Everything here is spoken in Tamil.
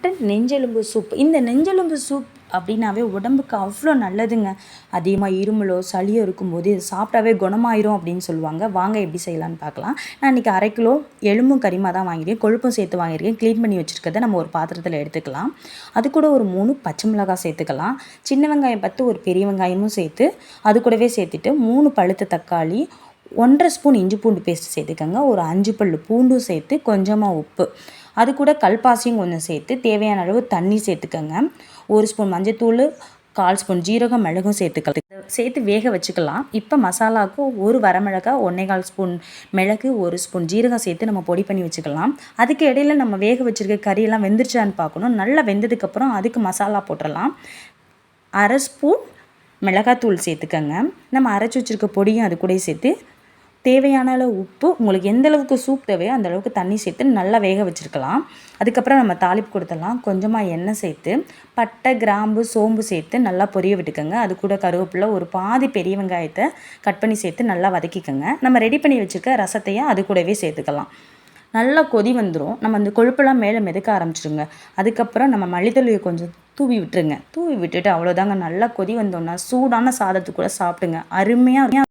Mutton நெஞ்செலும்பு soup. இந்த நெஞ்செலும்பு சூப் அப்படின்னாவே உடம்புக்கு அவ்வளோ நல்லதுங்க. அதிகமாக இருமலோ சளியோ இருக்கும்போது இது சாப்பிட்டாவே குணமாயிரும் அப்படின்னு சொல்லுவாங்க. வாங்க எப்படி செய்யலான்னு பார்க்கலாம். நான் இன்றைக்கி 1/2 கிலோ எலும்பும் கறிமா தான் வாங்கியிருக்கேன். கொழுப்பும் சேர்த்து வாங்கியிருக்கேன். க்ளீன் பண்ணி வச்சுருக்கதை நம்ம ஒரு பாத்திரத்தில் எடுத்துக்கலாம். அது கூட ஒரு 3 பச்சை மிளகாய் சேர்த்துக்கலாம். சின்ன வெங்காயம் 10, ஒரு பெரிய வெங்காயமும் சேர்த்து அது கூடவே சேர்த்துட்டு 3 பழுத்த தக்காளி, 1/2 ஸ்பூன் இஞ்சி பூண்டு பேஸ்ட் சேர்த்துக்கோங்க. ஒரு 5 பல் பூண்டும் சேர்த்து கொஞ்சமாக உப்பு, அது கூட கல்பாசியும் கொஞ்சம் சேர்த்து தேவையான அளவு தண்ணி சேர்த்துக்கோங்க. 1 ஸ்பூன் மஞ்சத்தூள், 1/4 ஸ்பூன் ஜீரகம், மிளகும் சேர்த்து வேக வச்சுக்கலாம். இப்போ மசாலாவுக்கு 1 வரமிளகாய், 1 1/4 ஸ்பூன் மிளகு, 1 ஸ்பூன் ஜீரகம் சேர்த்து நம்ம பொடி பண்ணி வச்சுக்கலாம். அதுக்கு இடையில நம்ம வேக வச்சுருக்க கறியெல்லாம் வெந்துருச்சான்னு பார்க்கணும். நல்லா வெந்ததுக்கப்புறம் அதுக்கு மசாலா போட்டுடலாம். 1/2 ஸ்பூன் மிளகாத்தூள் சேர்த்துக்கோங்க. நம்ம அரைச்சி வச்சுருக்க பொடியும் அது கூட சேர்த்து தேவையான அளவு உப்பு, உங்களுக்கு எந்த அளவுக்கு சூப் தேவையோ அந்த அளவுக்கு தண்ணி சேர்த்து நல்லா வேக வச்சுருக்கலாம். அதுக்கப்புறம் நம்ம தாளிப்பு கொடுத்துடலாம். கொஞ்சமாக எண்ணெய் சேர்த்து பட்டை, கிராம்பு, சோம்பு சேர்த்து நல்லா பொரிய விட்டுக்கோங்க. அது கூட கருவேப்பிலை, ஒரு பாதி பெரிய வெங்காயத்தை கட் பண்ணி சேர்த்து நல்லா வதக்கிக்கோங்க. நம்ம ரெடி பண்ணி வச்சுருக்க ரசத்தையும் அது கூடவே சேர்த்துக்கலாம். நல்லா கொதி வந்துடும். நம்ம அந்த கொழுப்பெல்லாம் மேலே மிதக்க ஆரம்பிச்சிடுங்க. அதுக்கப்புறம் நம்ம மல்லித்தழையை கொஞ்சம் தூவி விட்டுருங்க. தூவி விட்டுட்டு அவ்வளோதாங்க. நல்லா கொதி வந்தோன்னா சூடான சாதத்து கூட சாப்பிடுங்க. அருமையாக